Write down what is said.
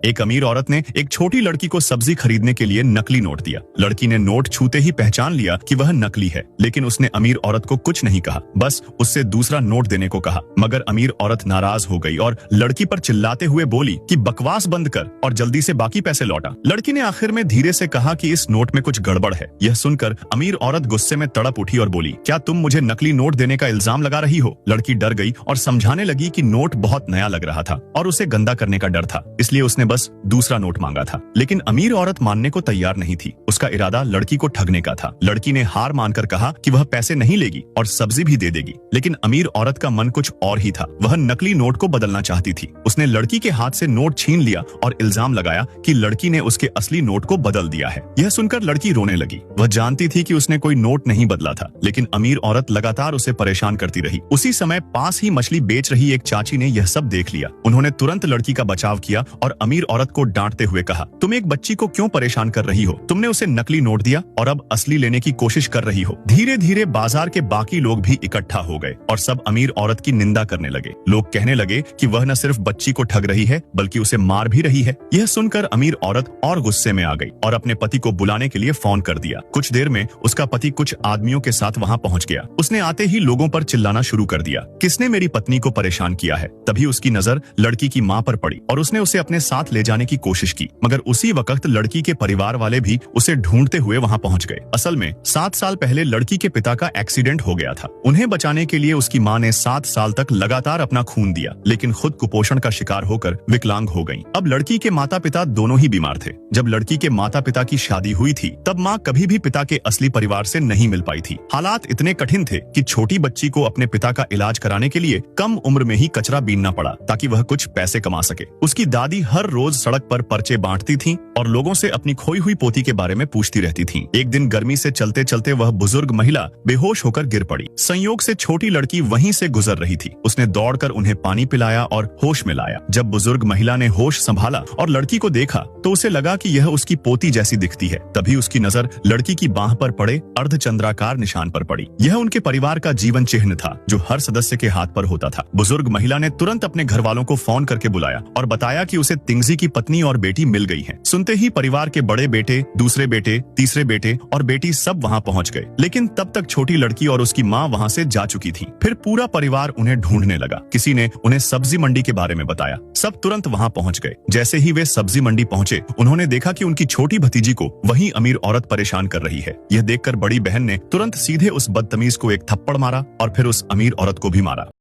एक अमीर औरत ने एक छोटी लड़की को सब्जी खरीदने के लिए नकली नोट दिया। लड़की ने नोट छूते ही पहचान लिया कि वह नकली है, लेकिन उसने अमीर औरत को कुछ नहीं कहा, बस उससे दूसरा नोट देने को कहा। मगर अमीर औरत नाराज हो गई और लड़की पर चिल्लाते हुए बोली कि बकवास बंद कर और जल्दी से बाकी पैसे लौटा। लड़की ने आखिर में धीरे से कहा कि इस नोट में कुछ गड़बड़ है। यह सुनकर अमीर औरत गुस्से में तड़प उठी और बोली, क्या तुम मुझे नकली नोट देने का इल्जाम लगा रही हो? लड़की डर गई और समझाने लगी कि नोट बहुत नया लग रहा था और उसे गंदा करने का डर था, इसलिए उसने बस दूसरा नोट मांगा था। लेकिन अमीर औरत मानने को तैयार नहीं थी। उसका इरादा लड़की को ठगने का था। लड़की ने हार मानकर कहा कि वह पैसे नहीं लेगी और सब्जी भी दे देगी। लेकिन अमीर औरत का मन कुछ और ही था। वह नकली नोट को बदलना चाहती थी। उसने लड़की के हाथ से नोट छीन लिया और इल्जाम लगाया कि लड़की ने उसके असली नोट को बदल दिया है। यह सुनकर लड़की रोने लगी। वह जानती थी कि उसने कोई नोट नहीं बदला था, लेकिन अमीर औरत लगातार उसे परेशान करती रही। उसी समय पास ही मछली बेच रही एक चाची ने यह सब देख लिया। उन्होंने तुरंत लड़की का बचाव किया और अमीर औरत को डांटते हुए कहा, तुम एक बच्ची को क्यों परेशान कर रही हो? तुमने उसे नकली नोट दिया और अब असली लेने की कोशिश कर रही हो। धीरे धीरे बाजार के बाकी लोग भी इकट्ठा हो गए और सब अमीर औरत की निंदा करने लगे। लोग कहने लगे कि वह न सिर्फ बच्ची को ठग रही है बल्कि उसे मार भी रही है। यह सुनकर अमीर औरत और गुस्से में आ गई और अपने पति को बुलाने के लिए फोन कर दिया। कुछ देर में उसका पति कुछ आदमियों के साथ वहां पहुंच गया। उसने आते ही लोगों पर चिल्लाना शुरू कर दिया, किसने मेरी पत्नी को परेशान किया है? तभी उसकी नजर लड़की की मां पर पड़ी और उसने उसे अपने साथ ले जाने की कोशिश की, मगर उसी वक्त लड़की के परिवार वाले भी उसे ढूंढते हुए वहां पहुंच गए। असल में 7 साल पहले लड़की के पिता का एक्सीडेंट हो गया था। उन्हें बचाने के लिए उसकी मां ने 7 साल तक लगातार अपना खून दिया, लेकिन खुद कुपोषण का शिकार होकर विकलांग हो गई। अब लड़की के माता पिता दोनों ही बीमार थे। जब लड़की के माता पिता की शादी हुई थी तब माँ कभी भी पिता के असली परिवार से नहीं मिल पाई थी। हालात इतने कठिन थे कि छोटी बच्ची को अपने पिता का इलाज कराने के लिए कम उम्र में ही कचरा बीनना पड़ा ताकि वह कुछ पैसे कमा सके। उसकी दादी हर रोज सड़क पर पर्चे बांटती थी और लोगों से अपनी खोई हुई पोती के बारे में पूछती रहती थी। एक दिन गर्मी से चलते चलते वह बुजुर्ग महिला बेहोश होकर गिर पड़ी। संयोग से छोटी लड़की वहीं से गुजर रही थी। उसने दौड़कर उन्हें पानी पिलाया और होश में लाया। जब बुजुर्ग महिला ने होश संभाला और लड़की को देखा तो उसे लगा कि यह उसकी पोती जैसी दिखती है। तभी उसकी नजर लड़की की बाह पर पड़े अर्धचंद्राकार निशान पर पड़ी। यह उनके परिवार का जीवन चिन्ह था जो हर सदस्य के हाथ पर होता था। बुजुर्ग महिला ने तुरंत अपने घर वालों को फोन करके बुलाया और बताया कि उसे तिंगजी की पत्नी और बेटी मिल गई है। सुनते ही परिवार के बड़े बेटे, दूसरे बेटे, तीसरे बेटे और बेटी सब वहां पहुंच गए, लेकिन तब तक छोटी लड़की और उसकी मां वहां से जा चुकी थी। फिर पूरा परिवार उन्हें ढूंढने लगा। किसी ने उन्हें सब्जी मंडी के बारे में बताया। सब तुरंत वहां पहुंच गए। जैसे ही वे सब्जी मंडी पहुंचे, उन्होंने देखा कि उनकी छोटी भतीजी को वही अमीर औरत परेशान कर रही है। यह देखकर बड़ी बहन ने तुरंत सीधे उस बदतमीज को एक थप्पड़ मारा और फिर उस अमीर औरत को भी मारा।